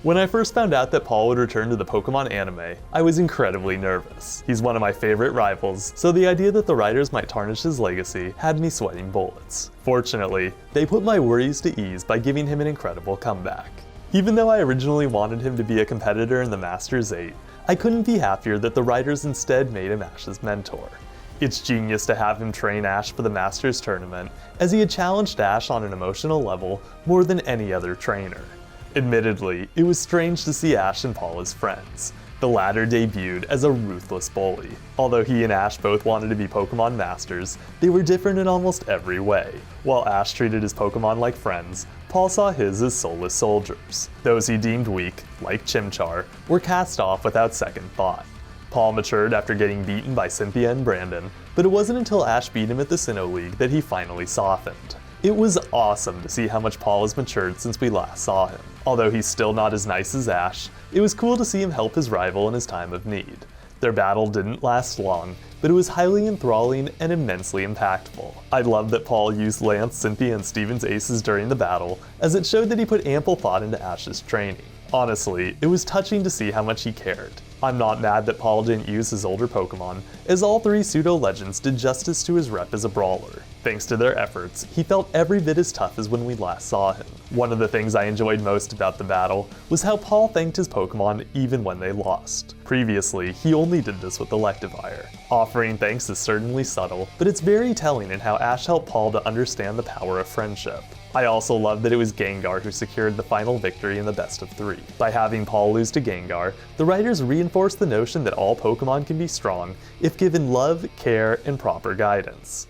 When I first found out that Paul would return to the Pokemon anime, I was incredibly nervous. He's one of my favorite rivals, so the idea that the writers might tarnish his legacy had me sweating bullets. Fortunately, they put my worries to ease by giving him an incredible comeback. Even though I originally wanted him to be a competitor in the Masters 8, I couldn't be happier that the writers instead made him Ash's mentor. It's genius to have him train Ash for the Masters tournament, as he had challenged Ash on an emotional level more than any other trainer. Admittedly, it was strange to see Ash and Paul as friends. The latter debuted as a ruthless bully. Although he and Ash both wanted to be Pokemon Masters, they were different in almost every way. While Ash treated his Pokemon like friends, Paul saw his as soulless soldiers. Those he deemed weak, like Chimchar, were cast off without second thought. Paul matured after getting beaten by Cynthia and Brandon, but it wasn't until Ash beat him at the Sinnoh League that he finally softened. It was awesome to see how much Paul has matured since we last saw him. Although he's still not as nice as Ash, it was cool to see him help his rival in his time of need. Their battle didn't last long, but it was highly enthralling and immensely impactful. I love that Paul used Lance, Cynthia, and Steven's aces during the battle, as it showed that he put ample thought into Ash's training. Honestly, it was touching to see how much he cared. I'm not mad that Paul didn't use his older Pokemon, as all three pseudo-legends did justice to his rep as a brawler. Thanks to their efforts, he felt every bit as tough as when we last saw him. One of the things I enjoyed most about the battle was how Paul thanked his Pokemon even when they lost. Previously, he only did this with Electivire. Offering thanks is certainly subtle, but it's very telling in how Ash helped Paul to understand the power of friendship. I also love that it was Gengar who secured the final victory in the best of 3. By having Paul lose to Gengar, the writers reinforced the notion that all Pokemon can be strong if given love, care, and proper guidance.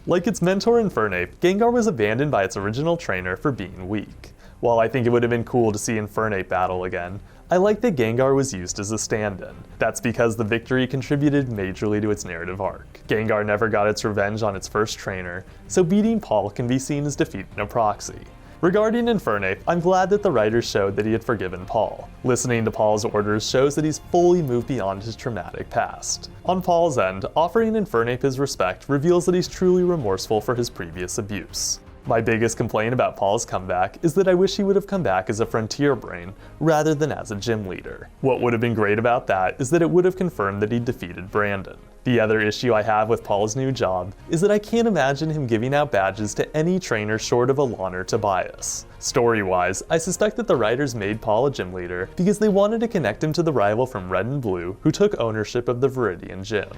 Like its mentor Infernape, Gengar was abandoned by its original trainer for being weak. While I think it would have been cool to see Infernape battle again, I like that Gengar was used as a stand-in. That's because the victory contributed majorly to its narrative arc. Gengar never got its revenge on its first trainer, so beating Paul can be seen as defeat in a proxy. Regarding Infernape, I'm glad that the writers showed that he had forgiven Paul. Listening to Paul's orders shows that he's fully moved beyond his traumatic past. On Paul's end, offering Infernape his respect reveals that he's truly remorseful for his previous abuse. My biggest complaint about Paul's comeback is that I wish he would have come back as a Frontier Brain rather than as a gym leader. What would have been great about that is that it would have confirmed that he defeated Brandon. The other issue I have with Paul's new job is that I can't imagine him giving out badges to any trainer short of Alon or Tobias. Story-wise, I suspect that the writers made Paul a gym leader because they wanted to connect him to the rival from Red and Blue who took ownership of the Viridian Gym.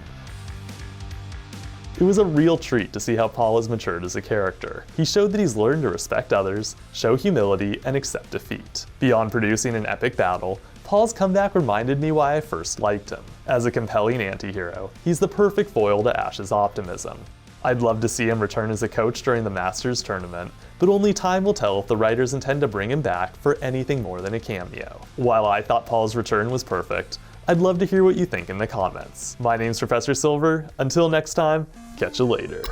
It was a real treat to see how Paul has matured as a character. He showed that he's learned to respect others, show humility, and accept defeat. Beyond producing an epic battle, Paul's comeback reminded me why I first liked him. As a compelling anti-hero, he's the perfect foil to Ash's optimism. I'd love to see him return as a coach during the Masters tournament, but only time will tell if the writers intend to bring him back for anything more than a cameo. While I thought Paul's return was perfect, I'd love to hear what you think in the comments. My name's Professor Silver. Until next time, catch you later.